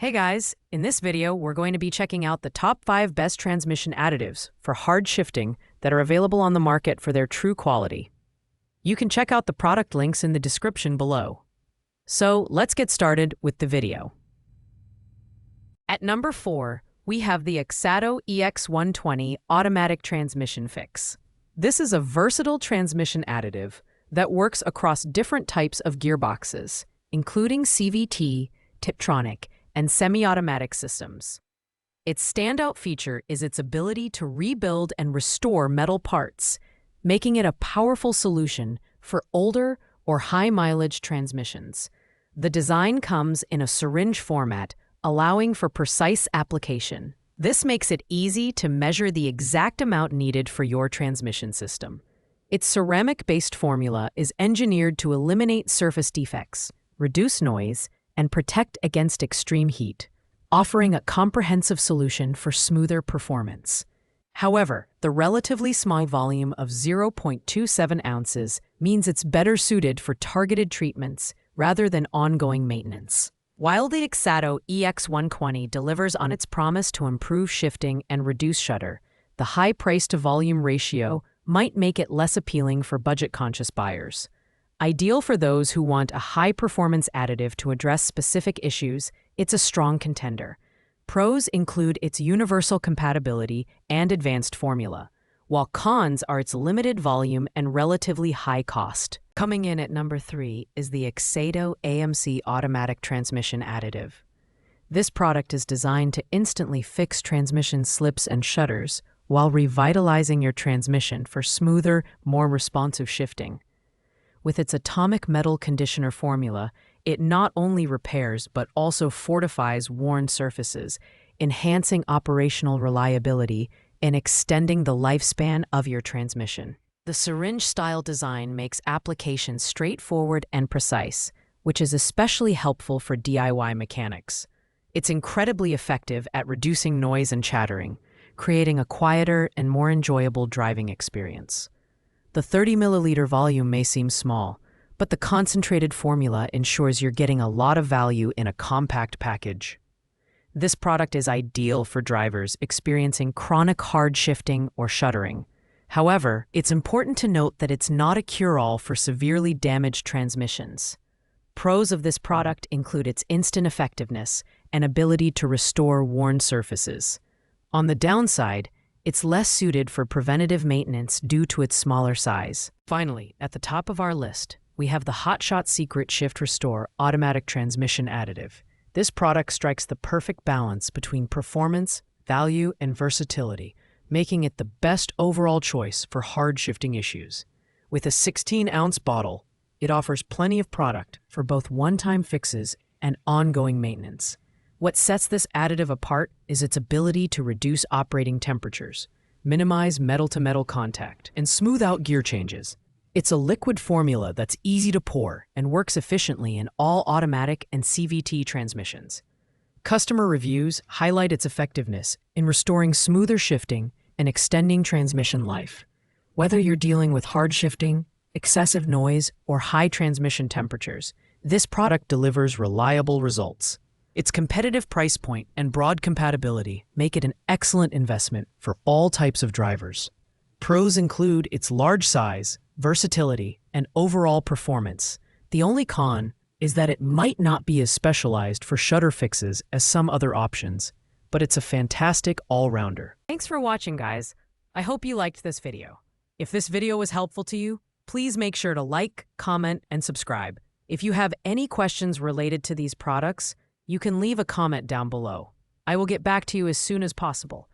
Hey guys, in this video, we're going to be checking out the top 5 best transmission additives for hard shifting that are available on the market for their true quality. You can check out the product links in the description below. So let's get started with the video. At number 4, we have the XADO EX120 Automatic Transmission Fix. This is a versatile transmission additive that works across different types of gearboxes, including CVT, Tiptronic, and semi-automatic systems. Its standout feature is its ability to rebuild and restore metal parts, making it a powerful solution for older or high-mileage transmissions. The design comes in a syringe format, allowing for precise application. This makes it easy to measure the exact amount needed for your transmission system. Its ceramic-based formula is engineered to eliminate surface defects, reduce noise, and protect against extreme heat, offering a comprehensive solution for smoother performance. However, the relatively small volume of 0.27 ounces means it's better suited for targeted treatments rather than ongoing maintenance. While the XADO EX120 delivers on its promise to improve shifting and reduce shudder, the high price-to-volume ratio might make it less appealing for budget-conscious buyers. Ideal for those who want a high-performance additive to address specific issues, it's a strong contender. Pros include its universal compatibility and advanced formula, while cons are its limited volume and relatively high cost. Coming in at number 3 is the XADO AMC Automatic Transmission Additive. This product is designed to instantly fix transmission slips and shudders while revitalizing your transmission for smoother, more responsive shifting. With its atomic metal conditioner formula, it not only repairs but also fortifies worn surfaces, enhancing operational reliability and extending the lifespan of your transmission. The syringe-style design makes application straightforward and precise, which is especially helpful for DIY mechanics. It's incredibly effective at reducing noise and chattering, creating a quieter and more enjoyable driving experience. The 30 milliliter volume may seem small, but the concentrated formula ensures you're getting a lot of value in a compact package. This product is ideal for drivers experiencing chronic hard shifting or shuddering. However, it's important to note that it's not a cure-all for severely damaged transmissions. Pros of this product include its instant effectiveness and ability to restore worn surfaces. On the downside, it's less suited for preventative maintenance due to its smaller size. Finally, at the top of our list, we have the Hotshot Secret Shift Restore Automatic Transmission Additive. This product strikes the perfect balance between performance, value, and versatility, making it the best overall choice for hard shifting issues. With a 16-ounce bottle, it offers plenty of product for both one-time fixes and ongoing maintenance. What sets this additive apart is its ability to reduce operating temperatures, minimize metal-to-metal contact, and smooth out gear changes. It's a liquid formula that's easy to pour and works efficiently in all automatic and CVT transmissions. Customer reviews highlight its effectiveness in restoring smoother shifting and extending transmission life. Whether you're dealing with hard shifting, excessive noise, or high transmission temperatures, this product delivers reliable results. Its competitive price point and broad compatibility make it an excellent investment for all types of drivers. Pros include its large size, versatility, and overall performance. The only con is that it might not be as specialized for shudder fixes as some other options, but it's a fantastic all-rounder. Thanks for watching, guys. I hope you liked this video. If this video was helpful to you, please make sure to like, comment, and subscribe. If you have any questions related to these products, you can leave a comment down below. I will get back to you as soon as possible.